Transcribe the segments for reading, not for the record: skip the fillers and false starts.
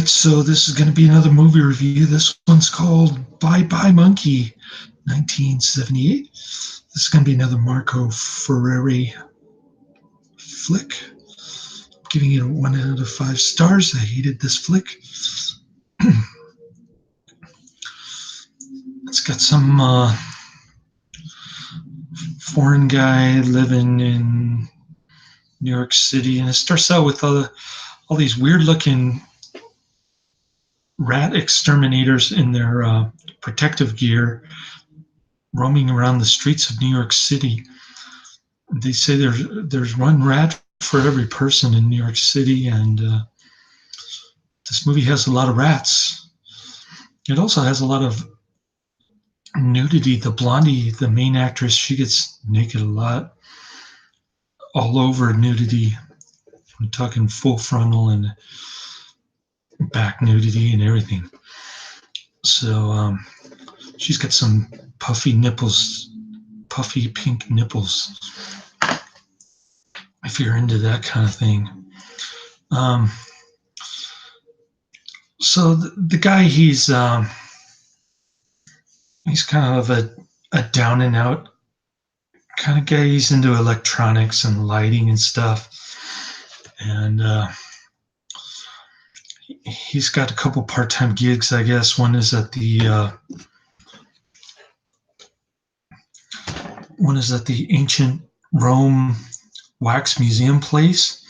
So this is going to be another movie review. This one's called Bye Bye Monkey, 1978. This is going to be another Marco Ferreri flick. I'm giving it a 1 out of 5 stars. I hated this flick. It's got some foreign guy living in New York City, and it starts out with all these weird-looking rat exterminators in their protective gear roaming around the streets of New York City. They say there's one rat for every person in New York City, and this movie has a lot of rats. It also has a lot of nudity. The blondie, the main actress, she gets naked a lot, all over nudity. I'm talking full frontal and back nudity and everything. So she's got some puffy nipples, puffy pink nipples, if you're into that kind of thing. So the guy, he's kind of a down and out kind of guy. He's into electronics and lighting and stuff. And he's got a couple part-time gigs, I guess. One is at the ancient Rome wax museum place,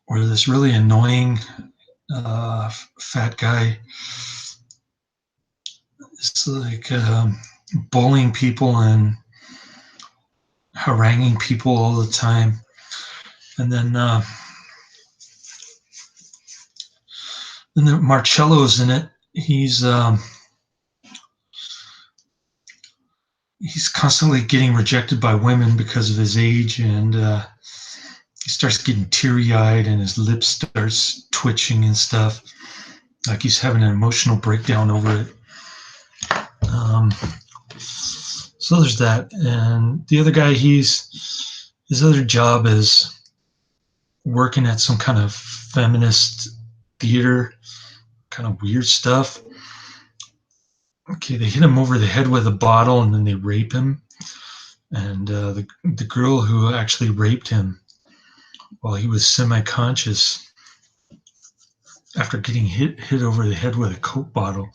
where this really annoying fat guy is like bullying people and haranguing people all the time. And then Marcello's in it. He's constantly getting rejected by women because of his age, and he starts getting teary-eyed and his lips starts twitching and stuff, like he's having an emotional breakdown over it. So there's that. And the other guy, his other job is working at some kind of feminist theater, kind of weird stuff. Okay, they hit him over the head with a bottle and then they rape him. And the girl who actually raped him while he was semi-conscious, after getting hit over the head with a Coke bottle,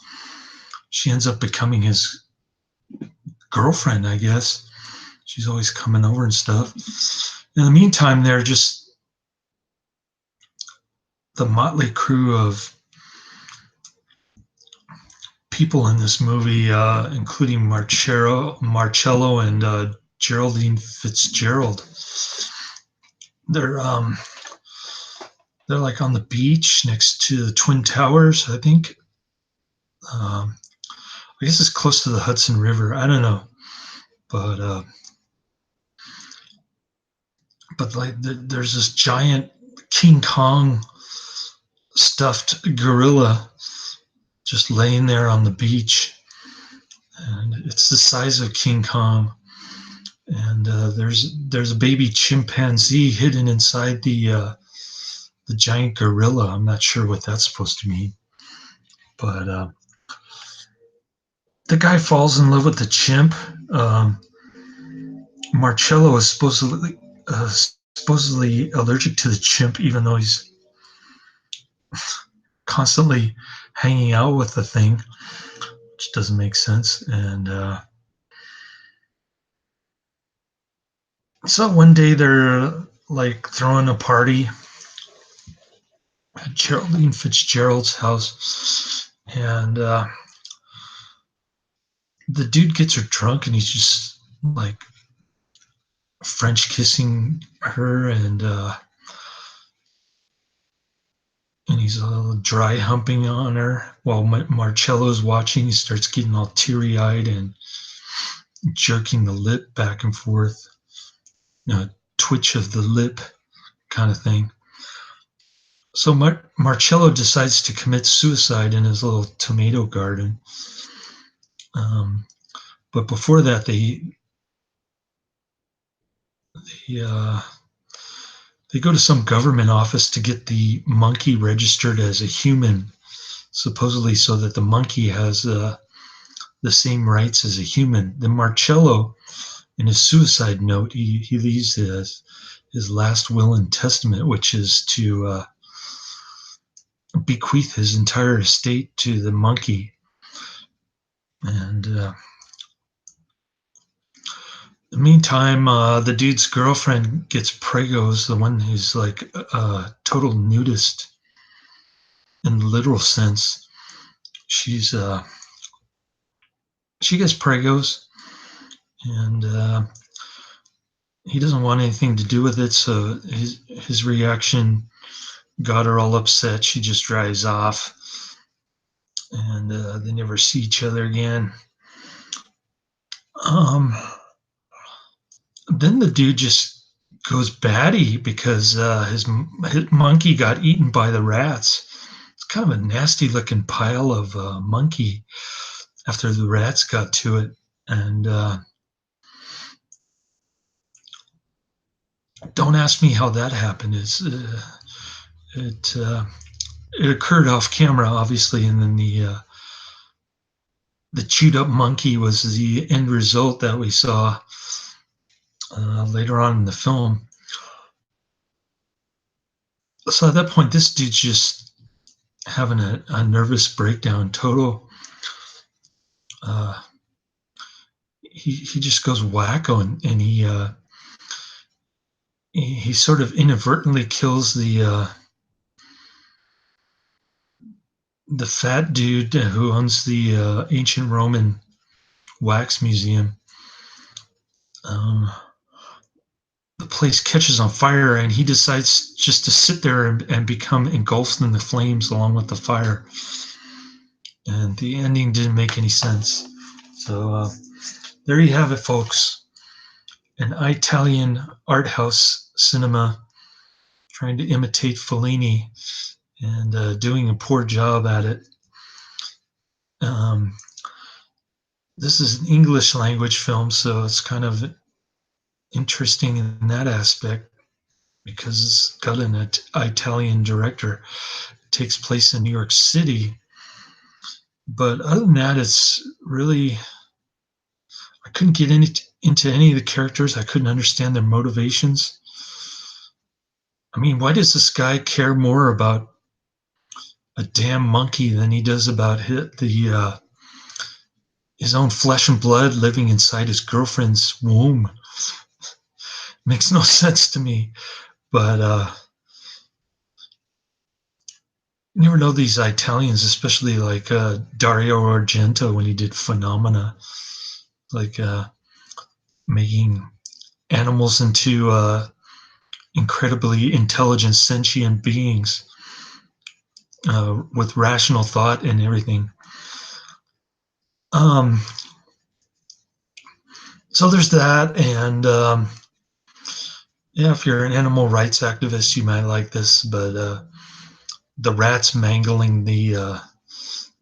she ends up becoming his girlfriend, I guess. She's always coming over and stuff. In the meantime, they're just the motley crew of people in this movie, including Marcello and Geraldine Fitzgerald. They're like on the beach next to the Twin Towers, I think. I guess it's close to the Hudson River. I don't know, but like there's this giant King Kong stuffed gorilla just laying there on the beach, and it's the size of King Kong. And there's a baby chimpanzee hidden inside the giant gorilla. I'm not sure what that's supposed to mean, but the guy falls in love with the chimp. Marcello is supposedly allergic to the chimp, even though he's constantly hanging out with the thing, which doesn't make sense. And so one day they're like throwing a party at Geraldine Fitzgerald's house, and the dude gets her drunk, and he's just like French kissing her, and he's dry humping on her while Marcello's watching. He starts getting all teary-eyed and jerking the lip back and forth, twitch of the lip kind of thing. So Marcello decides to commit suicide in his little tomato garden. But before that, they they go to some government office to get the monkey registered as a human, supposedly so that the monkey has the same rights as a human. Then Marcello, in his suicide note, he leaves his last will and testament, which is to bequeath his entire estate to the monkey. And in the meantime, the dude's girlfriend gets pregos, the one who's like a total nudist in the literal sense. She gets pregos, and he doesn't want anything to do with it. So his reaction got her all upset. She just drives off, and they never see each other again. Then the dude just goes batty because his monkey got eaten by the rats. It's kind of a nasty looking pile of monkey after the rats got to it. And don't ask me how that happened. It occurred off camera, obviously, and then the chewed up monkey was the end result that we saw later on in the film. So at that point, this dude's just having a nervous breakdown, total. He just goes wacko, and he sort of inadvertently kills the fat dude who owns the ancient Roman wax museum. The place catches on fire, and he decides just to sit there and become engulfed in the flames along with the fire. And the ending didn't make any sense. So there you have it, folks. An Italian art house cinema trying to imitate Fellini and doing a poor job at it. This is an English language film, so it's kind of interesting in that aspect because it's got an Italian director. It takes place in New York City. But other than that, it's really, I couldn't get into any of the characters. I couldn't understand their motivations. I mean, why does this guy care more about a damn monkey than he does about his own flesh and blood living inside his girlfriend's womb? Makes no sense to me. But you never know these Italians, especially like Dario Argento when he did Phenomena, like making animals into incredibly intelligent, sentient beings with rational thought and everything. So there's that, and yeah, if you're an animal rights activist, you might like this, but the rats mangling the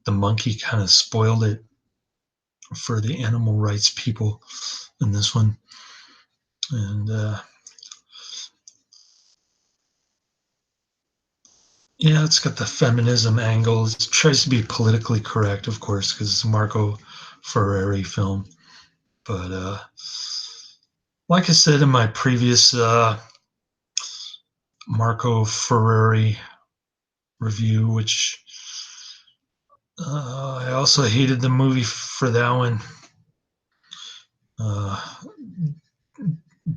monkey kind of spoiled it for the animal rights people in this one. And yeah, it's got the feminism angle. It tries to be politically correct, of course, because it's a Marco Ferreri film. But like I said in my previous Marco Ferreri review, which I also hated the movie for that one.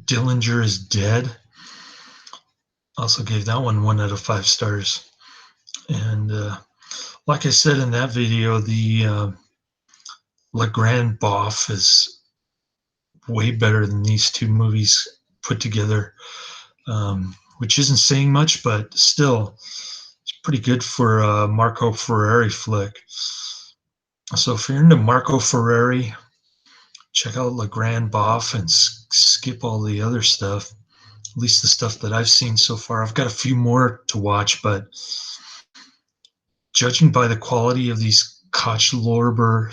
Dillinger is Dead. Also gave that one 1 out of 5 stars. And like I said in that video, the Le Grand Boff is way better than these two movies put together, which isn't saying much, but still, it's pretty good for a Marco Ferreri flick. So if you're into Marco Ferreri, check out Le Grand Boff and skip all the other stuff, at least the stuff that I've seen so far. I've got a few more to watch, but judging by the quality of these Koch Lorber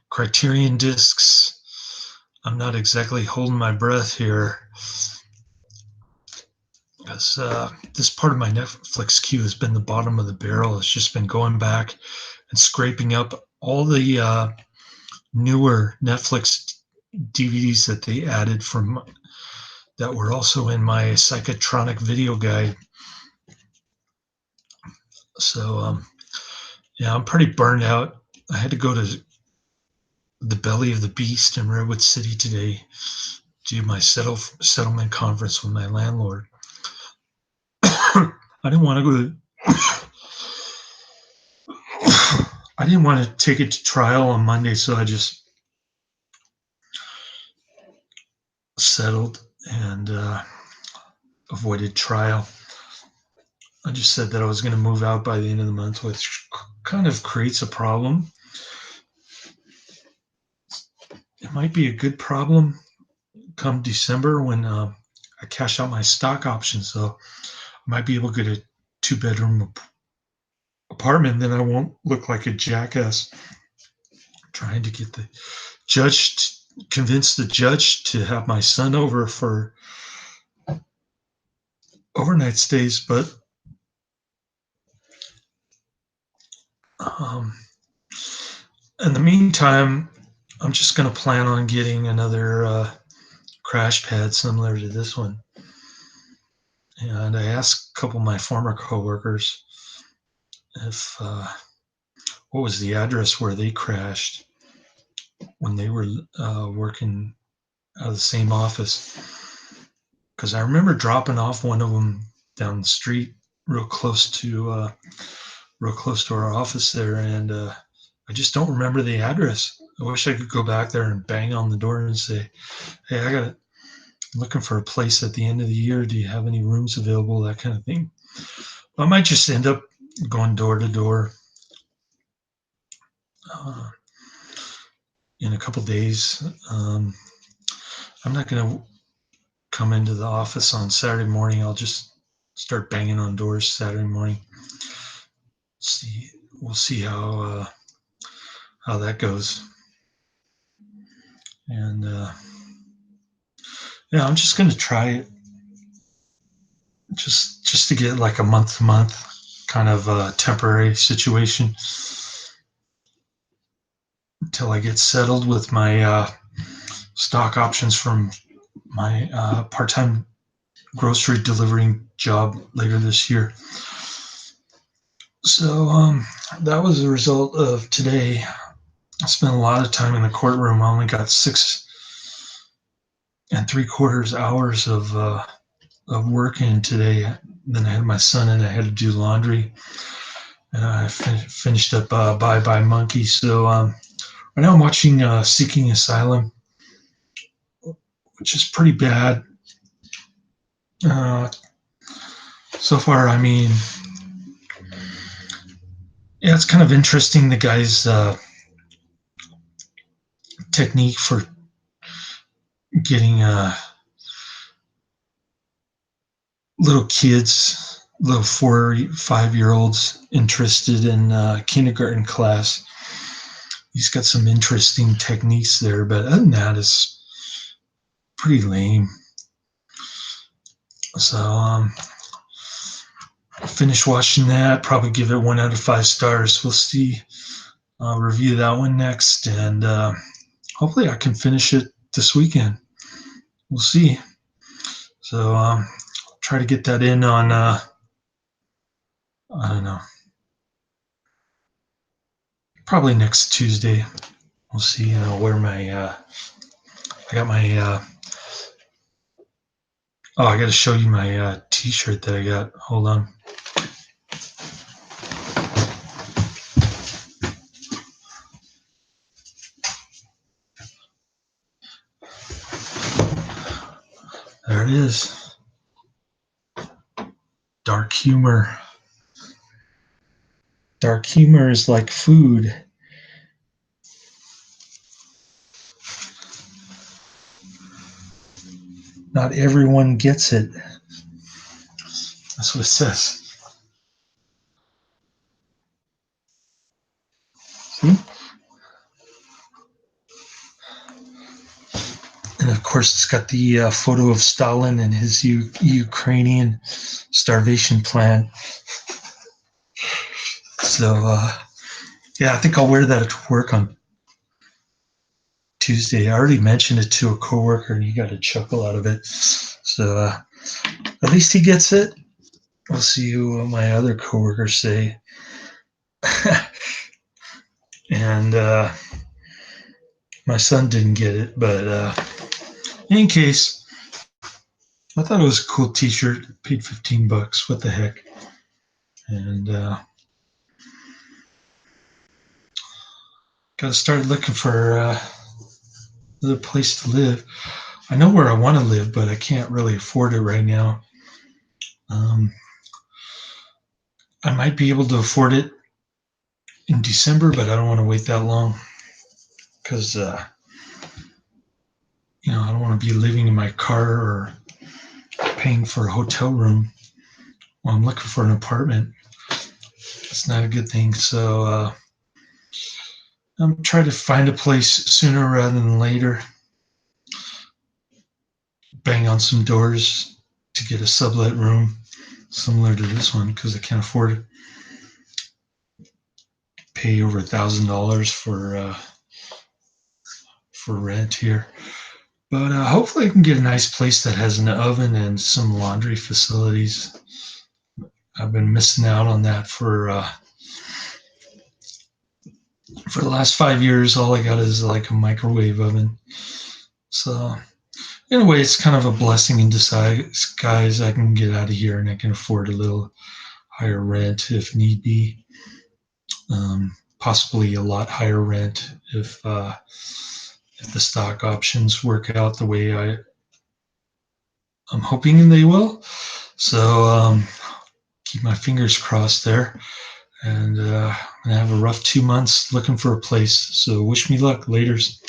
/ Criterion discs, I'm not exactly holding my breath here. Because this part of my Netflix queue has been the bottom of the barrel. It's just been going back and scraping up all the newer Netflix DVDs that they added from that were also in my psychotronic video guide. So yeah, I'm pretty burned out. I had to go to the belly of the beast in Redwood City today to do my settlement conference with my landlord. I didn't want to go to I didn't want to take it to trial on Monday, so I just settled and avoided trial. I just said that I was going to move out by the end of the month, which kind of creates a problem. It might be a good problem come December when I cash out my stock options. So I might be able to get a 2-bedroom apartment. Then I won't look like a jackass trying to get the judge, convince the judge to have my son over for overnight stays. But in the meantime, I'm just going to plan on getting another crash pad similar to this one. And I asked a couple of my former coworkers if what was the address where they crashed when they were working out of the same office. Because I remember dropping off one of them down the street, real close to our office there, and I just don't remember the address. I wish I could go back there and bang on the door and say, "Hey, I'm looking for a place at the end of the year. Do you have any rooms available?" That kind of thing. I might just end up going door to door in a couple days. I'm not going to come into the office on Saturday morning. I'll just start banging on doors Saturday morning. We'll see how that goes. And yeah, I'm just going to try it just to get like a month to month kind of temporary situation until I get settled with my stock options from my part-time grocery delivering job later this year. So that was the result of today. I spent a lot of time in the courtroom. I only got 6 3/4 hours of work in today. Then I had my son and I had to do laundry. And I finished up Bye Bye Monkey. So right now I'm watching Seeking Asylum, which is pretty bad. So far, I mean, yeah, it's kind of interesting. The guy's technique for getting little kids, little 4-5-year-olds interested in kindergarten class. He's got some interesting techniques there, but other than that, it's pretty lame. So I'll finish watching that, probably give it 1 out of 5 stars. We'll see. I'll review that one next, and hopefully I can finish it this weekend. We'll see. So try to get that in on, I don't know, probably next Tuesday. We'll see where my, I got my, I got to show you my t-shirt that I got. Hold on. There it is. Dark humor. Dark humor is like food. Not everyone gets it. That's what it says. See? And of course, it's got the photo of Stalin and his Ukrainian starvation plan. So, yeah, I think I'll wear that to work on Tuesday. I already mentioned it to a coworker, and he got a chuckle out of it. So, at least he gets it. We'll see what my other coworkers say. And my son didn't get it, but in any case, I thought it was a cool T-shirt. Paid $15. What the heck? And got to start looking for another place to live. I know where I want to live, but I can't really afford it right now. I might be able to afford it in December, but I don't want to wait that long because I don't want to be living in my car or paying for a hotel room while I'm looking for an apartment. It's not a good thing. So I'm trying to find a place sooner rather than later. Bang on some doors to get a sublet room similar to this one because I can't afford to pay over $1,000 for rent here. But hopefully I can get a nice place that has an oven and some laundry facilities. I've been missing out on that for the last 5 years. All I got is like a microwave oven. So in a way, it's kind of a blessing in disguise. I can get out of here and I can afford a little higher rent if need be. Possibly a lot higher rent if the stock options work out the way I'm hoping they will. So keep my fingers crossed there. And I'm going to have a rough 2 months looking for a place. So wish me luck. Laters.